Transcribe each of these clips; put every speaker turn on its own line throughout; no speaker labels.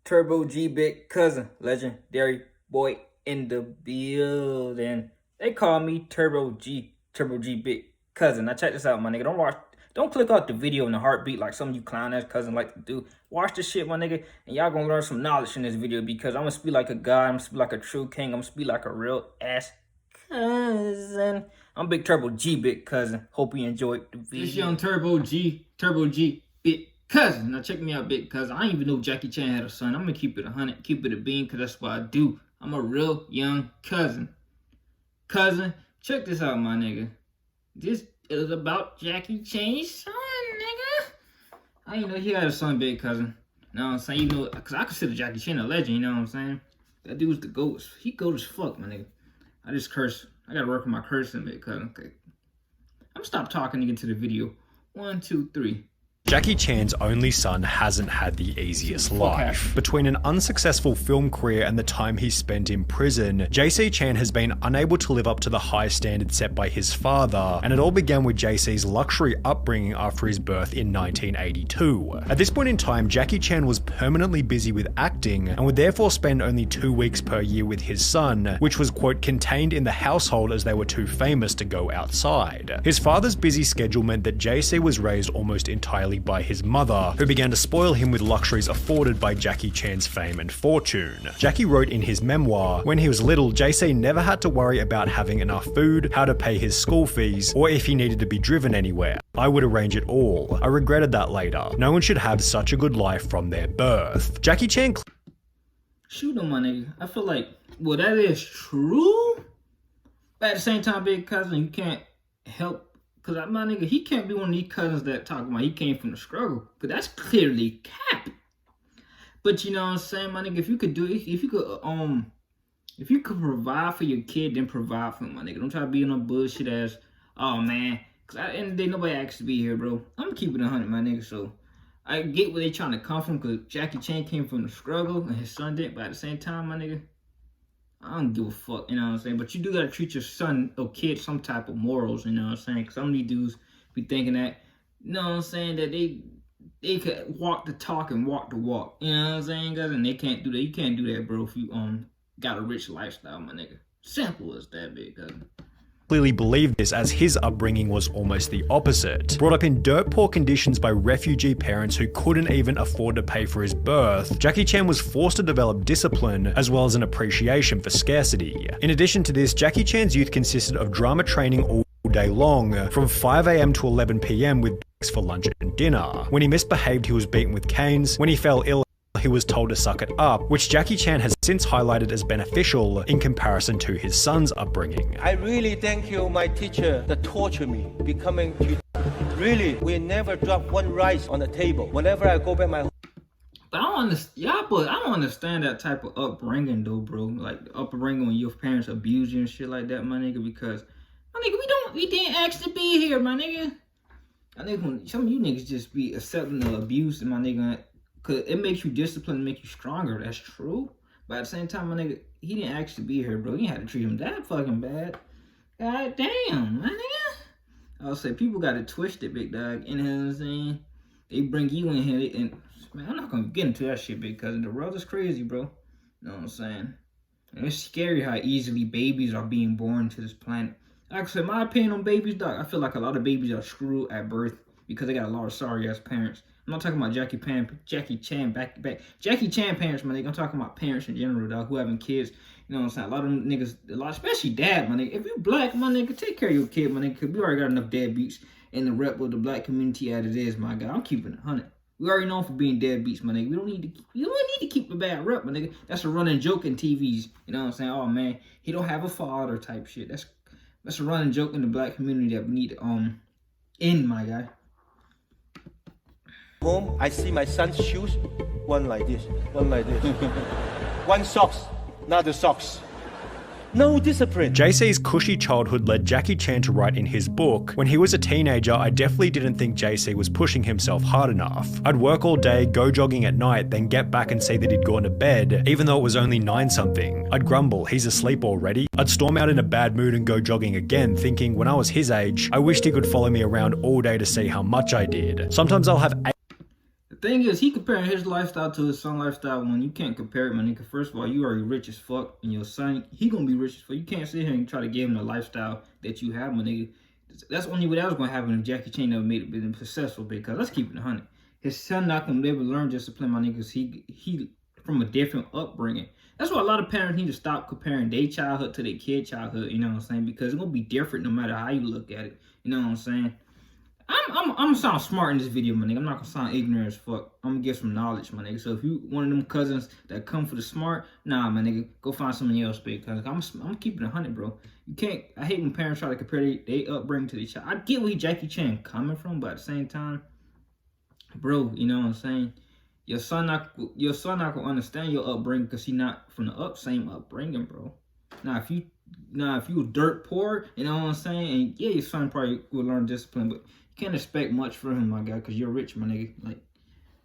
Turbo G Big Cousin, legendary boy in the building. They call me Turbo G Big Cousin. Now check this out, my nigga. Don't click off the video in the heartbeat like some of you clown ass cousins like to do. Watch this shit, my nigga, and y'all gonna learn some knowledge in this video because I'm gonna speak like a god, I'm gonna speak like a true king, I'm gonna speak like a real ass cousin. I'm Big Turbo G Big Cousin. Hope you enjoyed the video. This young Turbo G Big Cousin. Now check me out, Big Cousin. I didn't even know Jackie Chan had a son. I'm gonna keep it 100, keep it a bean, because that's what I do. I'm a real young cousin. Check this out, my nigga. This is about Jackie Chan's son, nigga. I didn't know he had a son, Big Cousin. You know what I'm saying? You know, because I consider Jackie Chan a legend, you know what I'm saying? That dude's the GOAT. He GOAT as fuck, my nigga. I just curse. I gotta work on my cursing, Big Cousin. Okay. I'm gonna stop talking to get to the video. 1, 2, 3.
Jackie Chan's only son hasn't had the easiest life. Between an unsuccessful film career and the time he spent in prison, JC Chan has been unable to live up to the high standards set by his father, and it all began with JC's luxury upbringing after his birth in 1982. At this point in time, Jackie Chan was permanently busy with acting and would therefore spend only 2 weeks per year with his son, which was, quote, contained in the household as they were too famous to go outside. His father's busy schedule meant that JC was raised almost entirely by his mother, who began to spoil him with luxuries afforded by Jackie Chan's fame and fortune. Jackie wrote in his memoir, when he was little, JC never had to worry about having enough food, how to pay his school fees, or if he needed to be driven anywhere. I would arrange it all. I regretted that later. No one should have such a good life from their birth. Jackie Chan
Shoot on my nigga. I feel like, well, that is true. But at the same time, Big Cousin, you can't help. Because my nigga, he can't be one of these cousins that talk about he came from the struggle. Because that's clearly cap. But you know what I'm saying, my nigga, if you could provide for your kid, then provide for him, my nigga. Don't try to be no bullshit ass, oh man. Because at the end of the day, nobody asked to be here, bro. I'm keeping it 100, my nigga. So I get where they trying to come from, because Jackie Chan came from the struggle and his son did. But at the same time, my nigga, I don't give a fuck, you know what I'm saying? But you do gotta treat your son or kid some type of morals, you know what I'm saying? Because some of these dudes be thinking that, you know what I'm saying, that they could walk the talk and walk the walk, you know what I'm saying, guys? And they can't do that. You can't do that, bro, if you got a rich lifestyle, my nigga. Simple as that, Big Cousin.
Clearly believed this, as his upbringing was almost the opposite. Brought up in dirt poor conditions by refugee parents who couldn't even afford to pay for his birth, Jackie Chan was forced to develop discipline as well as an appreciation for scarcity. In addition to this, Jackie Chan's youth consisted of drama training all day long, from 5 AM to 11 PM with breaks for lunch and dinner. When he misbehaved, he was beaten with canes. When he fell ill, he was told to suck it up, which Jackie Chan has since highlighted as beneficial in comparison to his son's upbringing.
I really thank you, my teacher, that tortured me, becoming really, we never drop one rice on the table. Whenever I go back my home.
But I don't understand, but I don't understand that type of upbringing though, bro. Like upbringing when your parents abuse you and shit like that, my nigga, because my nigga, we didn't ask to be here, my nigga. I think when some of you niggas just be accepting the abuse, my nigga. Cause it makes you disciplined, make you stronger. That's true. But at the same time, my nigga, he didn't actually be here, bro. You had to treat him that fucking bad. God damn, my nigga. I'll say people got it twisted, big dog. You know what I'm saying? They bring you in here, and man, I'm not gonna get into that shit, because the world is crazy, bro. You know what I'm saying? And it's scary how easily babies are being born to this planet. Like I said, my opinion on babies, dog, I feel like a lot of babies are screwed at birth because they got a lot of sorry ass parents. I'm not talking about Jackie Chan Jackie Chan parents, my nigga. I'm talking about parents in general, dog, who having kids. You know what I'm saying? A lot of them niggas, especially dad, my nigga. If you black, my nigga, take care of your kid, my nigga, because we already got enough deadbeats in the rep with the black community as it is, my guy. I'm keeping it 100. We already known for being deadbeats, my nigga. We don't need to keep a bad rep, my nigga. That's a running joke in TVs. You know what I'm saying? Oh man, he don't have a father type shit. That's a running joke in the black community that we need to end, my guy.
Home, I see my son's shoes, one like this, one socks, not the socks. No discipline.
JC's cushy childhood led Jackie Chan to write in his book, "When he was a teenager, I definitely didn't think JC was pushing himself hard enough. I'd work all day, go jogging at night, then get back and see that he'd gone to bed, even though it was only 9-something. I'd grumble, he's asleep already. I'd storm out in a bad mood and go jogging again, thinking when I was his age, I wished he could follow me around all day to see how much I did. Sometimes I'll have
The thing is, he comparing his lifestyle to his son's lifestyle when you can't compare it, my nigga. First of all, you already rich as fuck, and your son, he gonna be rich as fuck. You can't sit here and try to give him the lifestyle that you have, my nigga. That's the only way that was gonna happen if Jackie Chan never made it been successful, because let's keep it 100. His son not gonna be able to learn discipline, my niggas. He from a different upbringing. That's why a lot of parents need to stop comparing their childhood to their kid childhood, you know what I'm saying? Because it's gonna be different no matter how you look at it. You know what I'm saying? I'm gonna sound smart in this video, my nigga. I'm not gonna sound ignorant as fuck. I'm gonna give some knowledge, my nigga. So if you one of them cousins that come for the smart, nah, my nigga, go find somebody else, because I'm keeping it 100, bro. You can't. I hate when parents try to compare their upbringing to their child. I get where Jackie Chan coming from, but at the same time, bro, you know what I'm saying? Your son not gonna understand your upbringing because he not from the same upbringing, bro. Now if you dirt poor, you know what I'm saying? And yeah, your son probably will learn discipline, but you can't expect much from him, my guy, because you're rich, my nigga. Like,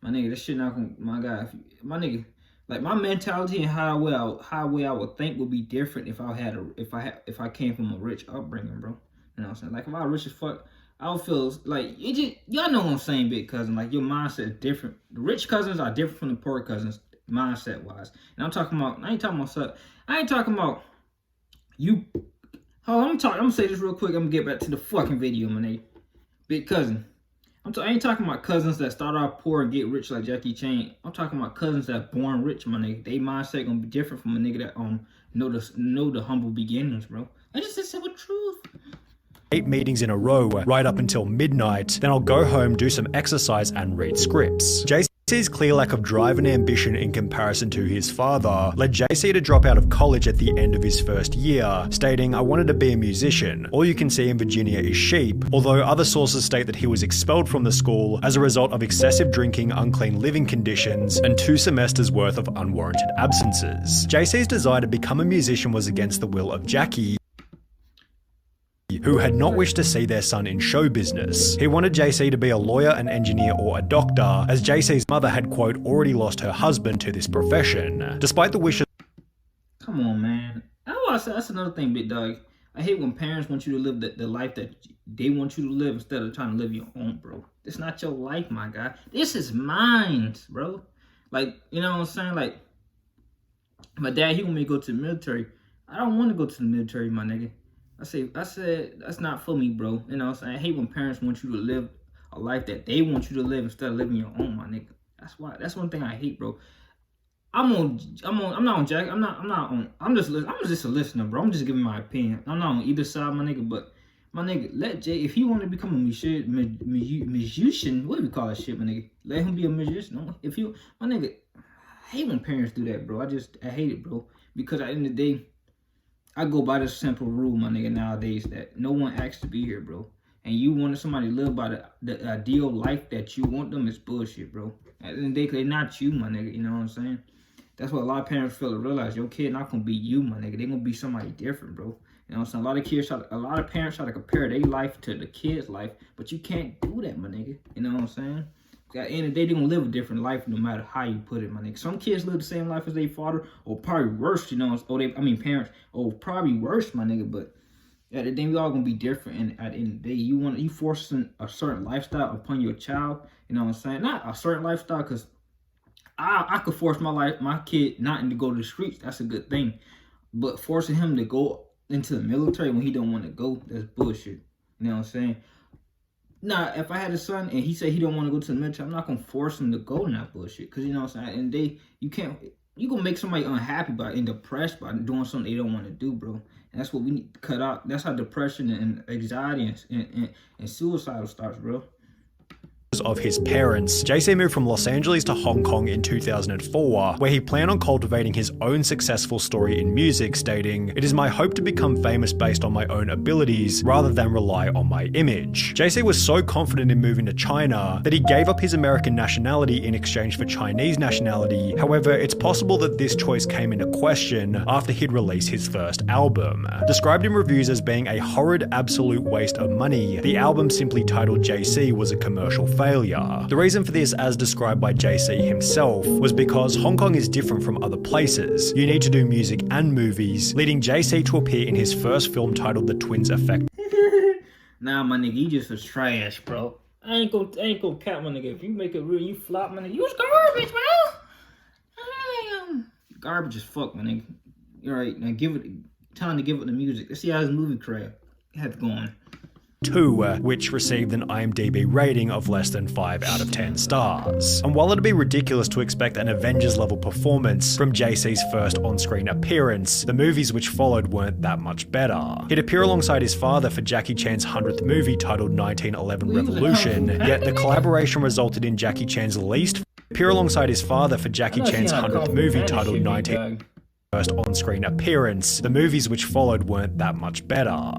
my nigga, this shit not gonna, my guy, my nigga, like my mentality and how I would think would be different if I came from a rich upbringing, bro. You know what I'm saying? Like if I was rich as fuck, I would feel like it just, y'all know what I'm saying, big cousin. Like your mindset is different. The rich cousins are different from the poor cousins, mindset wise. And I'm talking about, I ain't talking about you. Oh, I'm gonna say this real quick. I'm gonna get back to the fucking video, my nigga. Big cousin. I ain't talking about cousins that start off poor and get rich like Jackie Chan. I'm talking about cousins that born rich, my nigga. They mindset gonna be different from a nigga that know the humble beginnings, bro. I just said the truth.
8 meetings in a row, right up until midnight. Then I'll go home, do some exercise, and read scripts. JC's clear lack of drive and ambition in comparison to his father led JC to drop out of college at the end of his first year, stating, "I wanted to be a musician. All you can see in Virginia is sheep," although other sources state that he was expelled from the school as a result of excessive drinking, unclean living conditions, and 2 semesters worth of unwarranted absences. JC's desire to become a musician was against the will of Jackie, who had not wished to see their son in show business. He wanted JC to be a lawyer, an engineer, or a doctor, as JC's mother had, quote, already lost her husband to this profession. Despite the wishes...
Come on, man. That's another thing, big dog. I hate when parents want you to live the life that they want you to live instead of trying to live your own, bro. It's not your life, my guy. This is mine, bro. Like, you know what I'm saying? Like, my dad, he want me to go to the military. I don't want to go to the military, my nigga. I said, that's not for me, bro. You know what I'm saying? I hate when parents want you to live a life that they want you to live instead of living your own, my nigga. That's one thing I hate, bro. I'm not on Jack. I'm just a listener, bro. I'm just giving my opinion. I'm not on either side, my nigga, but my nigga, let Jay, if he want to become a musician, what do we call that shit, my nigga? Let him be a musician. No, if you, my nigga, I hate when parents do that, bro. I hate it, bro. Because at the end of the day, I go by this simple rule, my nigga, nowadays, that no one asks to be here, bro. And you want somebody to live by the ideal life that you want them is bullshit, bro. At the end of the day, they're not you, my nigga, you know what I'm saying? That's what a lot of parents fail to realize. Your kid not gonna be you, my nigga. They're gonna be somebody different, bro. You know what I'm saying? A lot of parents try to compare their life to the kid's life, but you can't do that, my nigga. You know what I'm saying? At the end of the day, they're gonna live a different life no matter how you put it, my nigga. Some kids live the same life as their father, or probably worse, you know, parents, or probably worse, my nigga, but at the end, we all gonna be different, and at the end of the day, you forcing a certain lifestyle upon your child, you know what I'm saying? Not a certain lifestyle, because I could force my kid not to go to the streets, that's a good thing, but forcing him to go into the military when he don't want to go, that's bullshit, you know what I'm saying? Nah, if I had a son and he said he don't want to go to the military, I'm not gonna force him to go in that bullshit. Cause you know what I'm saying? And you gonna make somebody unhappy and depressed by doing something they don't want to do, bro. And that's what we need to cut out. That's how depression and anxiety and suicidal starts, bro.
Of his parents, JC moved from Los Angeles to Hong Kong in 2004, where he planned on cultivating his own successful story in music, stating, "It is my hope to become famous based on my own abilities, rather than rely on my image." JC was so confident in moving to China that he gave up his American nationality in exchange for Chinese nationality. However, it's possible that this choice came into question after he'd released his first album. Described in reviews as being a horrid absolute waste of money, the album simply titled JC was a commercial failure. The reason for this, as described by JC himself, was because Hong Kong is different from other places. You need to do music and movies, leading JC to appear in his first film titled The Twins Effect.
Nah, my nigga, you just was trash, bro. I ain't gonna cap, my nigga. If you make it real, you flop, my nigga. You was garbage, bro. Damn. Garbage as fuck, my nigga. All right, now time to give it the music. Let's see how this movie crap had going.
2, which received an IMDb rating of less than 5 out of 10 stars. And while it'd be ridiculous to expect an Avengers-level performance from JC's first on-screen appearance, the movies which followed weren't that much better. He'd appear alongside his father for Jackie Chan's 100th movie titled 1911 Revolution, yet the collaboration resulted in Jackie Chan's least appear alongside his father for Jackie Chan's 100th movie titled 19 first on-screen appearance. The movies which followed weren't that much better.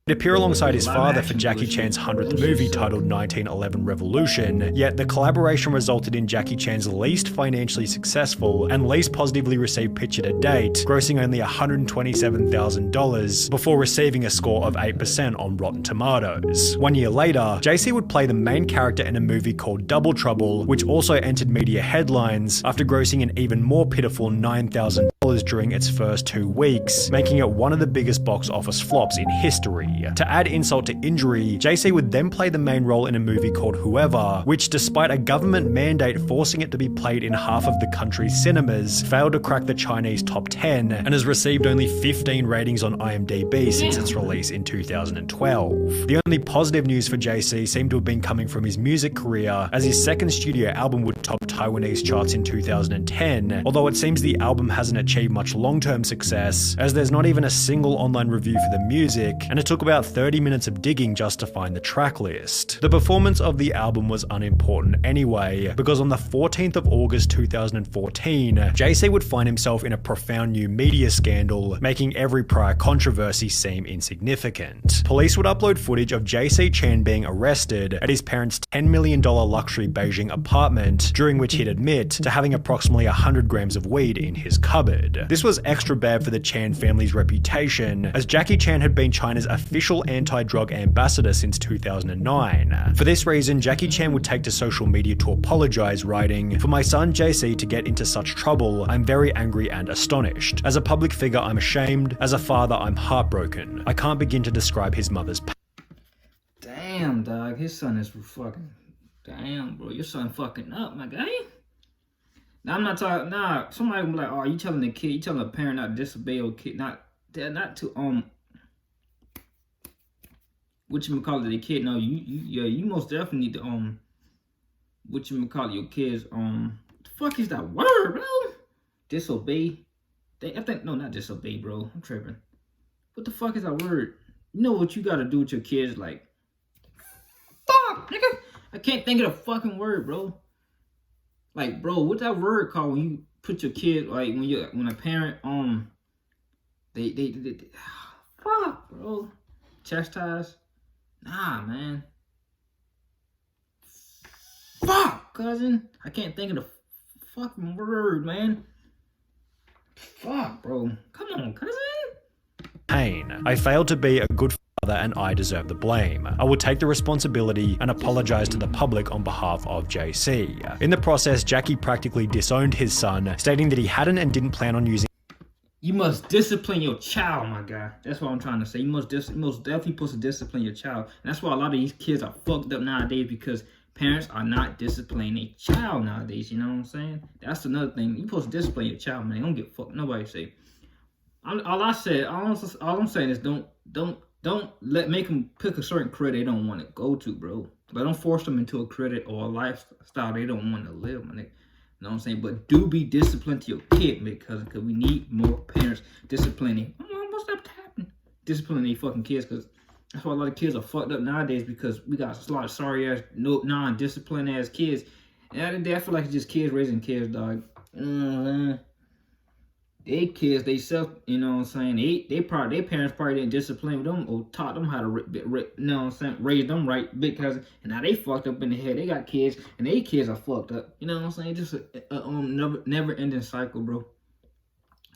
He'd appear alongside his father for Jackie Chan's 100th movie titled 1911 Revolution, yet the collaboration resulted in Jackie Chan's least financially successful and least positively received picture to date, grossing only $127,000 before receiving a score of 8% on Rotten Tomatoes. 1 year later, JC would play the main character in a movie called Double Trouble, which also entered media headlines after grossing an even more pitiful $9,000 during its first 2 weeks, making it one of the biggest box office flops in history. To add insult to injury, JC would then play the main role in a movie called Whoever, which despite a government mandate forcing it to be played in half of the country's cinemas, failed to crack the Chinese top 10 and has received only 15 ratings on IMDb since its release in 2012. The only positive news for JC seemed to have been coming from his music career, as his second studio album would top Taiwanese charts in 2010, although it seems the album hasn't achieved much long-term success, as there's not even a single online review for the music, and it took about 30 minutes of digging just to find the track list. The performance of the album was unimportant anyway, because on the 14th of August 2014, JC would find himself in a profound new media scandal, making every prior controversy seem insignificant. Police would upload footage of JC Chan being arrested at his parents' $10 million luxury Beijing apartment, during which he'd admit to having approximately 100 grams of weed in his cupboard. This was extra bad for the Chan family's reputation, as Jackie Chan had been China's official anti-drug ambassador since 2009. For this reason, Jackie Chan would take to social media to apologize, writing, "For my son JC to get into such trouble, I'm very angry and astonished. As a public figure, I'm ashamed. As a father, I'm heartbroken. I can't begin to describe his mother's pain."
Damn, dog. His son is fucking... Damn, bro. Your son fucking up, my guy. Now, I'm not talking... Nah, somebody will be like, oh, you telling the kid, you telling a parent not to disobey your kid, not to, whatchamacallit, the kid, no, you most definitely need to, whatchamacallit, your kids, the fuck is that word, bro? Disobey? I think, no, not disobey, bro. I'm tripping. What the fuck is that word? You know what you gotta do with your kids, like, fuck, nigga. I can't think of the fucking word, bro. Like, bro, what's that word called when you put your kid, like, when a parent, they fuck, bro. Chastise? Nah, man. Fuck, cousin. I can't think of the fucking word, man. Fuck, bro. Come on, cousin.
I failed to be a good father and I deserve the blame. I will take the responsibility and apologize to the public on behalf of JC. In the process, Jackie practically disowned his son, stating that he hadn't and didn't plan on using...
You must discipline your child, my guy. That's what I'm trying to say. You most definitely supposed to discipline your child. And that's why a lot of these kids are fucked up nowadays, because parents are not disciplining their child nowadays. You know what I'm saying? That's another thing. You supposed to discipline your child, man. Don't get fucked. Nobody say. All I'm saying is don't make them pick a certain career they don't want to go to, bro. But don't force them into a career or a lifestyle they don't want to live, my nigga. You know what I'm saying? But do be disciplined to your kid, because we need more parents disciplining. What's up happening? Disciplining their fucking kids, because that's why a lot of kids are fucked up nowadays, because we got a lot of sorry ass, non-disciplined ass kids. And I feel like it's just kids raising kids, dog. They kids, they self, you know what I'm saying? Their parents probably didn't discipline them or taught them how to, you know what I'm saying, raise them right, because, and now they fucked up in the head. They got kids, and their kids are fucked up. You know what I'm saying? Just a never-ending cycle, bro.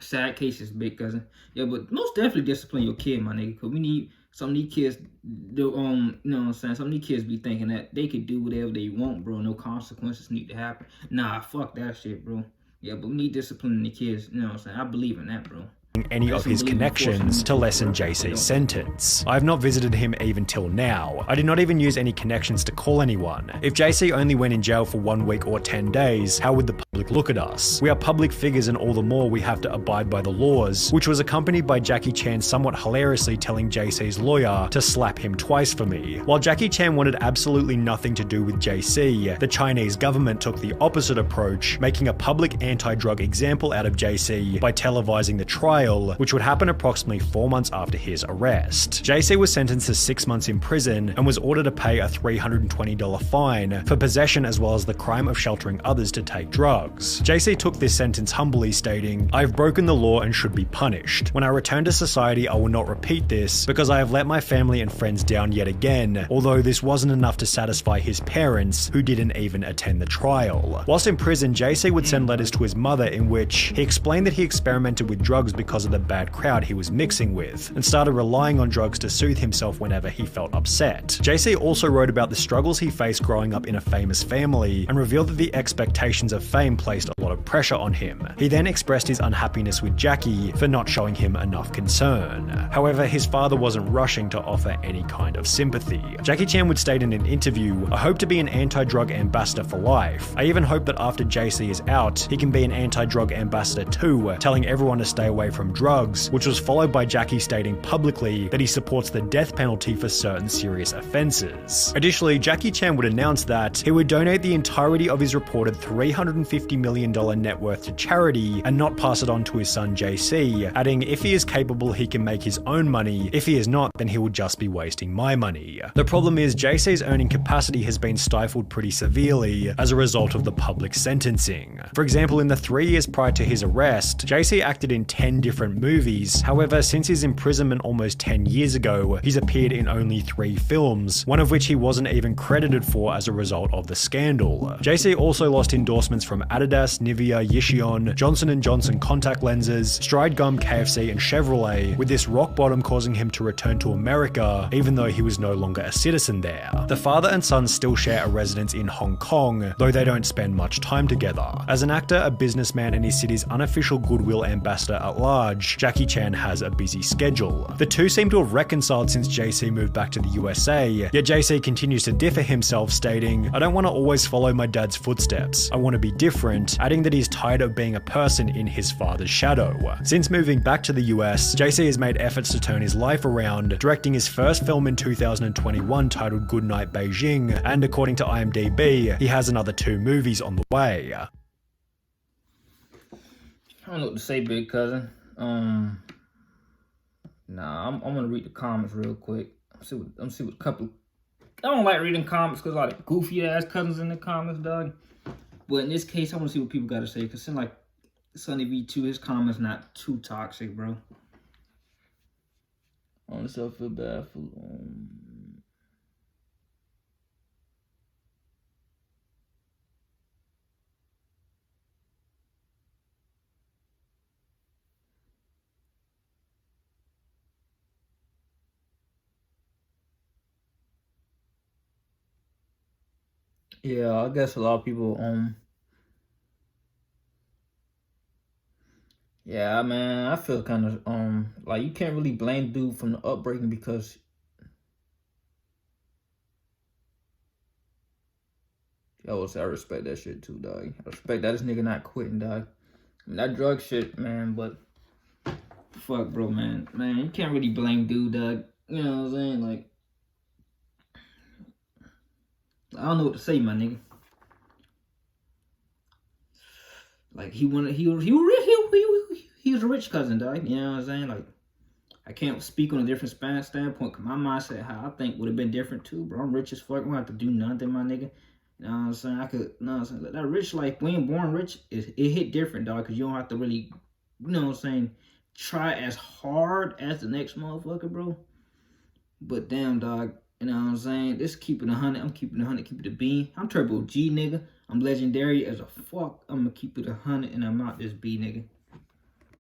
Sad cases, big cousin. Yeah, but most definitely discipline your kid, my nigga, because we need some of these kids, you know what I'm saying? Some of these kids be thinking that they could do whatever they want, bro. No consequences need to happen. Nah, fuck that shit, bro. Yeah, but we need discipline in the kids, you know what I'm saying? I believe in that, bro.
any of his connections to lessen JC's sentence. I have not visited him even till now. I did not even use any connections to call anyone. If JC only went in jail for 1 week or 10 days, how would the public look at us? We are public figures and all the more we have to abide by the laws, which was accompanied by Jackie Chan somewhat hilariously telling JC's lawyer to slap him twice for me. While Jackie Chan wanted absolutely nothing to do with JC, the Chinese government took the opposite approach, making a public anti-drug example out of JC by televising the trial, which would happen approximately 4 months after his arrest. JC was sentenced to 6 months in prison and was ordered to pay a $320 fine for possession as well as the crime of sheltering others to take drugs. JC took this sentence humbly, stating, "I have broken the law and should be punished. When I return to society, I will not repeat this because I have let my family and friends down yet again, although this wasn't enough to satisfy his parents, who didn't even attend the trial." Whilst in prison, JC would send letters to his mother in which he explained that he experimented with drugs because of the bad crowd he was mixing with, and started relying on drugs to soothe himself whenever he felt upset. JC also wrote about the struggles he faced growing up in a famous family, and revealed that the expectations of fame placed a lot of pressure on him. He then expressed his unhappiness with Jackie for not showing him enough concern. However, his father wasn't rushing to offer any kind of sympathy. Jackie Chan would state in an interview, "I hope to be an anti-drug ambassador for life. I even hope that after JC is out, he can be an anti-drug ambassador too, telling everyone to stay away from drugs," which was followed by Jackie stating publicly that he supports the death penalty for certain serious offences. Additionally, Jackie Chan would announce that he would donate the entirety of his reported $350 million net worth to charity and not pass it on to his son JC, adding, "If he is capable, he can make his own money. If he is not, then he will just be wasting my money." The problem is JC's earning capacity has been stifled pretty severely as a result of the public sentencing. For example, in the 3 years prior to his arrest, JC acted in 10 different movies. However, since his imprisonment almost 10 years ago, he's appeared in only 3 films, one of which he wasn't even credited for as a result of the scandal. JC also lost endorsements from Adidas, Nivea, Yishion, Johnson & Johnson contact lenses, Stride Gum, KFC, and Chevrolet, with this rock bottom causing him to return to America, even though he was no longer a citizen there. The father and son still share a residence in Hong Kong, though they don't spend much time together. As an actor, a businessman, and his city's unofficial goodwill ambassador at large, Jackie Chan has a busy schedule. The two seem to have reconciled since JC moved back to the USA, yet JC continues to differ himself, stating, "I don't want to always follow my dad's footsteps. I want to be different," adding that he's tired of being a person in his father's shadow. Since moving back to the US, JC has made efforts to turn his life around, directing his first film in 2021 titled Goodnight Beijing, and according to IMDb, he has another 2 movies on the way.
I don't know what to say, big cousin. I'm gonna read the comments real quick. I'm see what a couple. I don't like reading comments because a lot of goofy ass cousins in the comments, dog. But in this case, I want to see what people got to say, because it seems like Sunny V2, his comments not too toxic, bro. Honestly, I feel bad for. Yeah, I guess a lot of people, yeah, man, I feel kind of, like, you can't really blame dude from the upbringing, because I respect that shit too, dog. I respect that this nigga not quitting, dog. I mean, that drug shit, man, but fuck, bro, man, you can't really blame dude, dog. You know what I'm saying? Like, I don't know what to say, my nigga. Like, he was a rich cousin, dog. You know what I'm saying? Like, I can't speak on a different standpoint, because my mindset, how I think, would have been different too, bro. I'm rich as fuck. I don't have to do nothing, my nigga. You know what I'm saying? You know what I'm saying? Like, that rich life, we ain't born rich, it hit different, dog, because you don't have to really, you know what I'm saying, try as hard as the next motherfucker, bro. But damn, dog, you know what I'm saying? This keeping 100. I'm keeping 100. Keep it a bean. I'm Turbo G, nigga. I'm legendary as a fuck. I'm gonna keep it 100, and I'm out this B, nigga.